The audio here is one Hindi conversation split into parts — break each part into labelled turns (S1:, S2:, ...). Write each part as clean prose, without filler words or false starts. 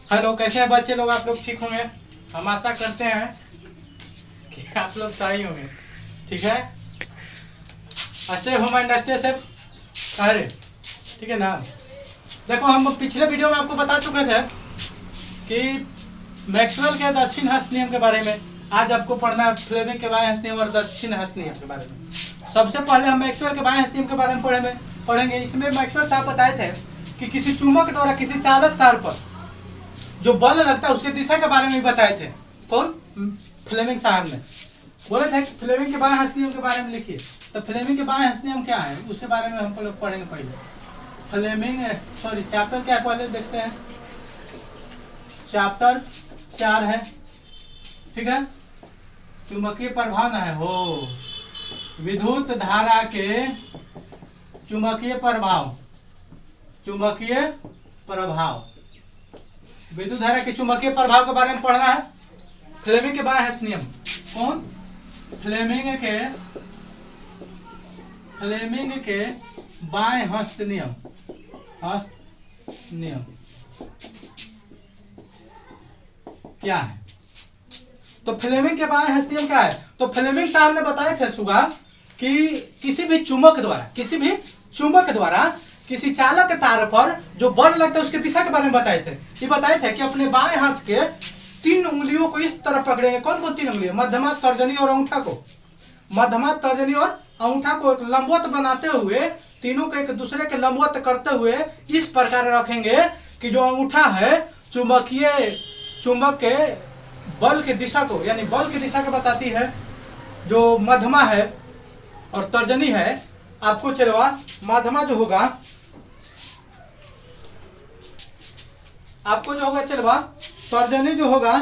S1: हेलो, कैसे हैं बच्चे लोग? आप लोग ठीक होंगे? हम आशा करते हैं कि आप लोग सही होंगे। ठीक है, stay home and stay safe. अरे ठीक है ना। देखो, हम पिछले वीडियो में आपको बता चुके थे कि मैक्सवेल के दक्षिण हस्त नियम के बारे में। आज आपको पढ़ना है फ्लेमिंग के बाएं हस्त नियम और दक्षिण हस्त नियम के बारे में। सबसे पहले हम मैक्सवेल के बाएं हस्त नियम के बारे में पढ़ेंगे। इसमें मैक्सवेल साहब बताए थे कि किसी चुंबक द्वारा किसी चालक तार पर जो बल लगता है उसके दिशा के बारे में बताए थे। कौन? फ्लेमिंग साहब ने बोले थे कि फ्लेमिंग के बाएं हस्त नियम के बारे में लिखिए। तो फ्लेमिंग के बाएं हस्त नियम क्या है उसके बारे में हम लोग पढ़ेंगे। पहले फ्लेमिंग चैप्टर क्या है पहले देखते हैं। चैप्टर 4 है, ठीक है। चुंबकीय प्रभाव ना है हो, विद्युत धारा के चुंबकीय प्रभाव। चुंबकीय प्रभाव, विद्युत धारा के चुंबकीय प्रभाव के बारे में पढ़ना है। फ्लेमिंग के बाएं हस्त नियम। कौन? फ्लेमिंग के बाएं हस्त नियम। हस्त नियम क्या है? तो फ्लेमिंग के बाएं हस्त नियम क्या है? तो फ्लेमिंग साहब ने बताए थे सुबह कि किसी भी चुंबक द्वारा किसी चालक तार पर जो बल लगता है उसके दिशा के बारे में बताए थे। ये बताए थे कि अपने बाएं हाथ के 3 उंगलियों को इस तरफ पकड़ेंगे। कौन कौन 3 उंगलियां? मध्यमा, तर्जनी और अंगूठा को। मध्यमा, तर्जनी और अंगूठा को एक लंबवत बनाते हुए, तीनों को एक दूसरे के लंबवत करते हुए इस प्रकार रखेंगे कि जो अंगूठा है चुंबक के बल की दिशा को, यानी बल की दिशा को बताती है। जो मध्यमा है और तर्जनी है, आपको चलवा मध्यमा जो होगा, आपको जो होगा चलवा तर्जनी जो होगा,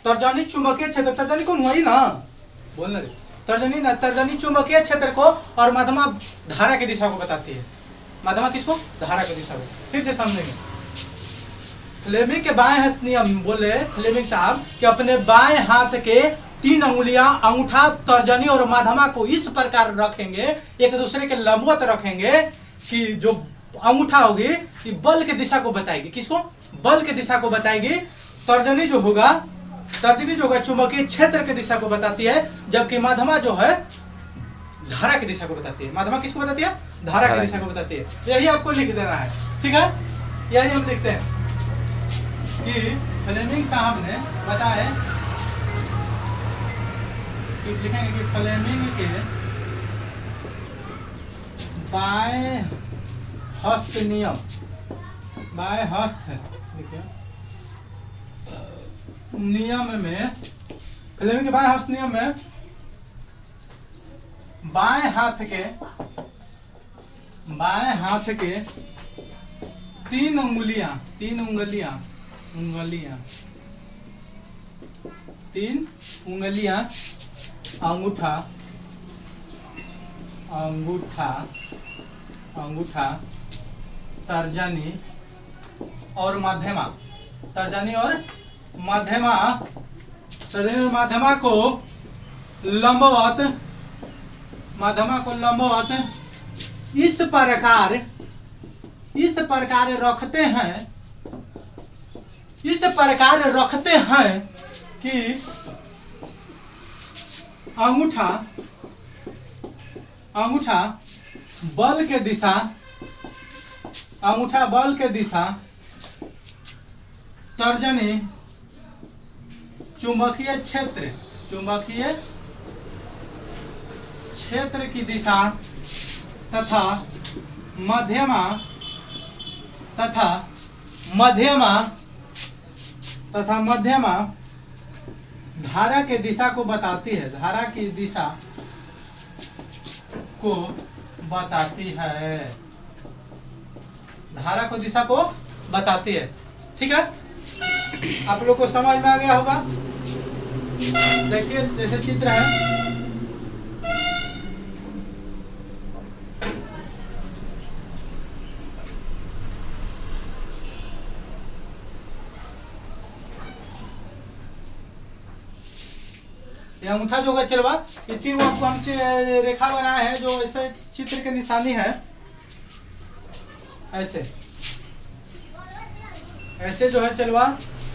S1: तर्जनी चुंबकीय क्षेत्र। तर्जनी कौन हुआ ही ना, बोलना रे। तर्जनी ना, तर्जनी चुंबकीय क्षेत्र को और मध्यमा धारा की दिशा को बताती है। मध्यमा किसको? धारा की दिशा को। फिर से समझेंगे। फ्लेमिंग के बाएं हस्त नियम बोले फ्लेमिंग साहब कि अपने बाएं हाथ के 3 उंगलियां अंगूठा, तर्जनी और मध्यमा को इस प्रकार रखेंगे, एक दूसरे के लंबवत रखेंगे कि जो अंगूठा होगी ये बल की दिशा को बताएगी। किसको? बल की दिशा को बताएगी। तर्जनी जो होगा चुंबकीय क्षेत्र की दिशा को बताती है, जबकि मध्यमा जो है धारा की दिशा को बताती है। मध्यमा किसको बताती है? धारा की दिशा को बताती है। यही आपको लिख देना है, ठीक है। यही हम लिखते हैं कि फ्लेमिंग साहब ने बताया कि लिखेंगे कि फ्लेमिंग के बाएं हस्त नियम, बाएं हस्त देखिए नियम में, फ्लेमिंग के बाएं हस्त नियम में बाएं हाथ के 3 उंगलियां अंगूठा, तर्जनी और मध्यमा, मध्यमा को लंबवत इस प्रकार रखते हैं कि अंगूठा बल के दिशा, तर्जनी चुंबकीय क्षेत्र की दिशा तथा मध्यमा धारा की दिशा को बताती है। धारा की दिशा को बताती है, ठीक है। आप लोग को समझ में आ गया होगा। देखिए जैसे चित्र है, ये अंगूठा जो होगा चलवा, ये 3 आपको हम रेखा बनाए हैं जो ऐसे चित्र के निशानी है, ऐसे जो है चलवा,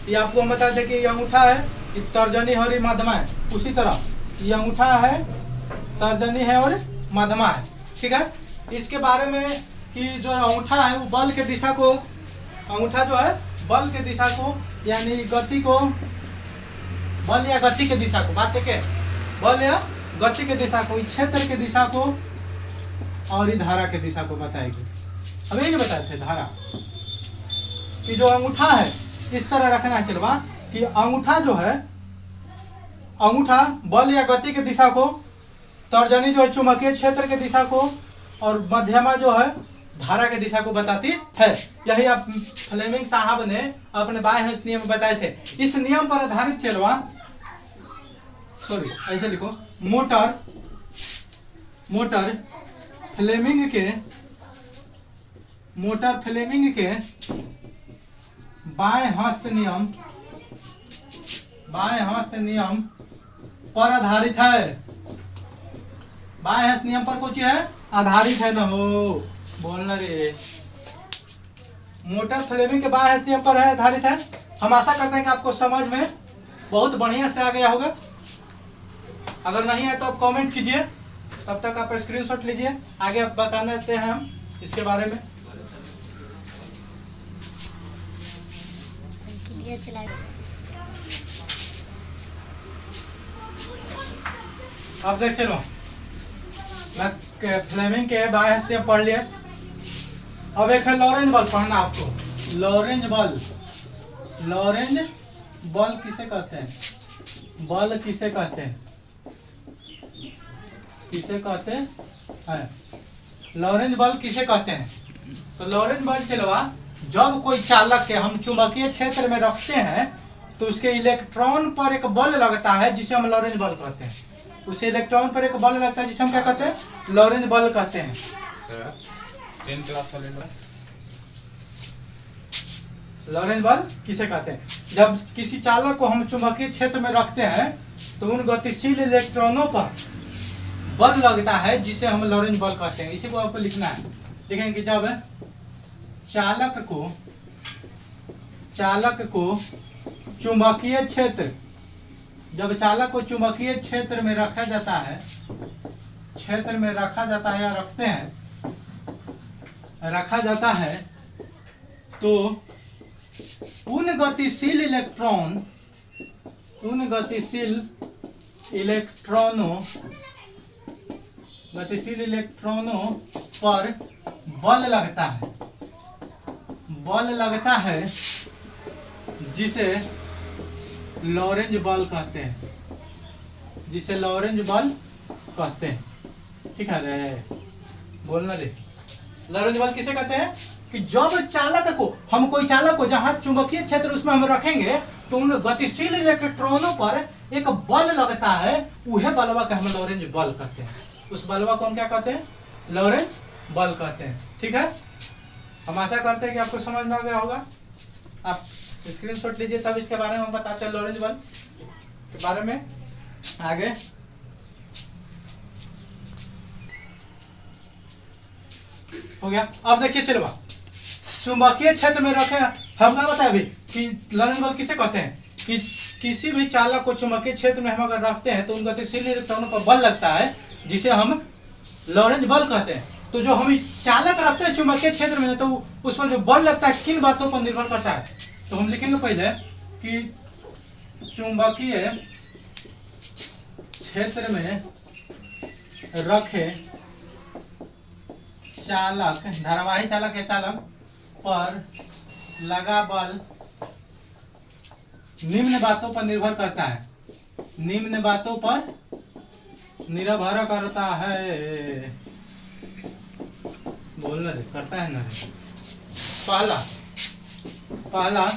S1: ये आपको हम बता दें कि ये अंगूठा है, ये तर्जनी है और ये मध्यमा है। उसी तरह ये अंगूठा है, तर्जनी है और मध्यमा है। ठीक है, इसके बारे में कि जो अंगूठा है वो बल के दिशा को, अंगूठा जो है बल के दिशा को यानी गति को, बल या गति के दिशा को, बात देखे, बल या गति के दिशा को, क्षेत्र के दिशा को और धारा के दिशा को बताएगी। अब ये बताए थे धारा कि जो अंगूठा है इस तरह रखना चलवा कि अंगूठा जो है, अंगूठा बल या गति के दिशा को, तर्जनी जो है चुंबकीय क्षेत्र के दिशा को और मध्यमा जो है धारा के दिशा को बताती है। यही आप फ्लेमिंग साहब ने अपने बायहंस नियम में बताए थे। इस नियम पर आधारित चलवा, सॉरी ऐसे लिखो, मोटर फ्लेमिंग के बाएं हस्त नियम पर आधारित है। बाएं हस्त नियम पर कुछ है आधारित है, न हो बोलना रे। मोटर फ्लेमिंग के बाएं हस्त नियम पर है, आधारित है। हम आशा करते हैं कि आपको समझ में बहुत बढ़िया से आ गया होगा। अगर नहीं है तो आप कमेंट कीजिए, तब तक आप स्क्रीनशॉट लीजिए, आगे आप बताने देते हैं हम इसके बारे में। अब देख चलो, मैं फ्लेमिंग के बाएं हस्त नियम पढ़ लिया। अब एक है लॉरेंज बल पढ़ना आपको। लॉरेंज बल किसे कहते हैं? बल किसे कहते हैं? लॉरेंज बल किसे कहते हैं? तो लॉरेंज बल चलवा, जब कोई चालक के हम चुंबकीय क्षेत्र में रखते हैं तो उसके इलेक्ट्रॉन पर एक बल लगता है जिसे हम लॉरेंज बल कहते हैं। उसे इलेक्ट्रॉन पर एक बल लगता है जिसे हम क्या कहते हैं? लॉरेंज बल कहते हैं। लॉरेंज बल किसे कहते हैं? जब किसी चालक को हम चुंबकीय क्षेत्र में रखते हैं तो उन गतिशील इलेक्ट्रॉनों पर बल लगता है जिसे हम लॉरेंज बल कहते हैं। इसी को आपको लिखना है। देखें कि जब चालक को चुंबकीय क्षेत्र, जब चालक को चुंबकीय क्षेत्र में रखा जाता है, या रखा जाता है तो उन गतिशील इलेक्ट्रॉनों पर बल लगता है जिसे लॉरेंज बल कहते हैं। ठीक है रे, बोलना रे। लॉरेंज बल किसे कहते हैं? कि जब चालक को, हम कोई चालक को जहां चुंबकीय क्षेत्र उसमें हम रखेंगे तो उन गतिशील इलेक्ट्रॉनों पर एक बल लगता है, वह बलवा का हम लॉरेंज बल कहते हैं। उस बलवा को हम क्या कहते हैं? लॉरेंज बल कहते हैं। ठीक है, हम आशा करते हैं कि आपको समझ में आ गया होगा। आप स्क्रीनशॉट लीजिए, तब इसके बारे में हम बताते हैं लॉरेंज बल के बारे में आगे। हो गया। अब देखिए चलवा, चुंबकीय क्षेत्र में रखे, हम क्या बताए अभी कि लॉरेंज बल किसे कहते हैं? कि किसी भी चालक को चुंबकीय क्षेत्र में हम अगर रखते हैं तो उन गतिशील इलेक्ट्रॉनों पर बल लगता है जिसे हम लॉरेंज बल कहते हैं। तो जो हम चालक रखते हैं चुंबकीय क्षेत्र में तो उसमें जो बल लगता है किन बातों पर निर्भर करता है? तो हम लिखेंगे पहले कि चुंबकीय क्षेत्र में रखे चालक, धारावाही चालक या चालक पर लगा बल निम्न बातों पर निर्भर करता है। निम्न बातों पर निर्भर करता है, बोलना रे, करता है ना। पहला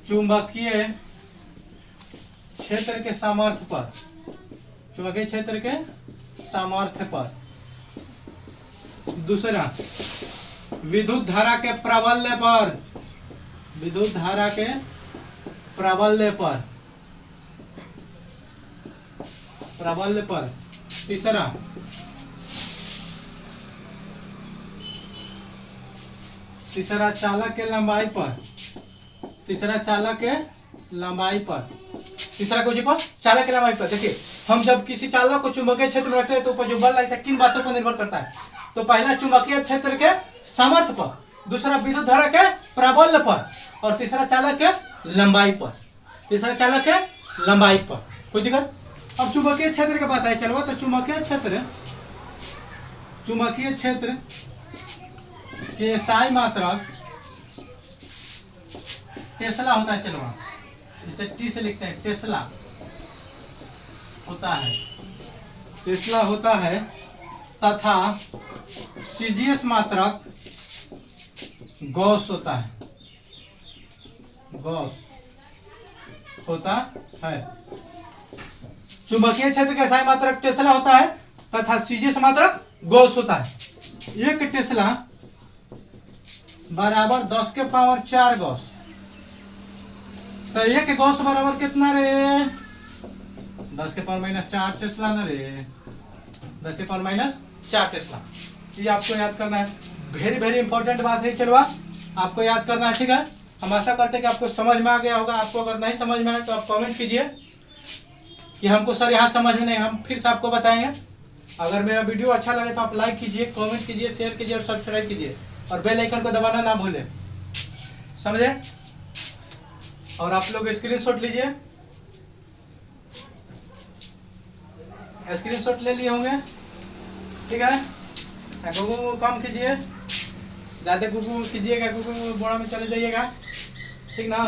S1: चुंबकीय क्षेत्र के सामर्थ्य पर, चुंबकीय क्षेत्र के सामर्थ्य पर। दूसरा विद्युत धारा के प्राबल्य पर, विद्युत धारा के प्राबल्य पर, प्राबल्य पर। तीसरा चालक के लंबाई पर, तीसरा चालक के लंबाई पर, तीसरा कुछ पर चालक की लंबाई पर। देखिए हम जब किसी चालक को चुंबकीय क्षेत्र में रखते हैं तो ऊपर जो बल लगता है किन बातों पर निर्भर करता है। तो पहला चुंबकीय क्षेत्र के सामर्थ्य पर, दूसरा विद्युत धारा के प्राबल्य पर, और तीसरा चालक के लंबाई पर, तीसरा चालक के लंबाई पर। कोई दिक्कत? अब चुंबकीय क्षेत्र के बात है चलवा। तो चुंबकीय क्षेत्र के SI मात्रक टेस्ला होता है चलवा, जिसे टी से लिखते हैं, टेस्ला होता है, टेस्ला होता है, तथा CGS मात्रक गॉस होता है, गॉस होता है। चुंबकीय क्षेत्र के SI मात्रक टेस्ला होता है तथा CGS मात्रक गॉस होता है। एक टेस्ला बराबर 10 के पावर 4 गॉस। तो एक गॉस बराबर कितना रे? 10 के पावर माइनस 4 टेस्ला ना रे, 10 के पावर माइनस 4 टेस्ला। ये आपको याद करना है, वेरी वेरी इंपॉर्टेंट बात है चलवा, आपको याद करना है। ठीक है, हम आशा करते हैं कि आपको समझ में आ गया होगा। आपको अगर नहीं समझ में आए तो आप कमेंट कीजिए कि हमको सर यहाँ समझ में नहीं, हम फिर से आपको बताएंगे। अगर मेरा वीडियो अच्छा लगे तो आप लाइक कीजिए, कमेंट कीजिए, शेयर कीजिए और सब्सक्राइब कीजिए, और बेल आइकन को दबाना ना भूलें, समझे? और आप लोग स्क्रीनशॉट लीजिए, स्क्रीनशॉट ले लिए होंगे। ठीक है, गुगू कम कीजिए, ज़्यादा गुगू कीजिएगा, गुगू बोड़ा में चले जाइएगा, ठीक ना।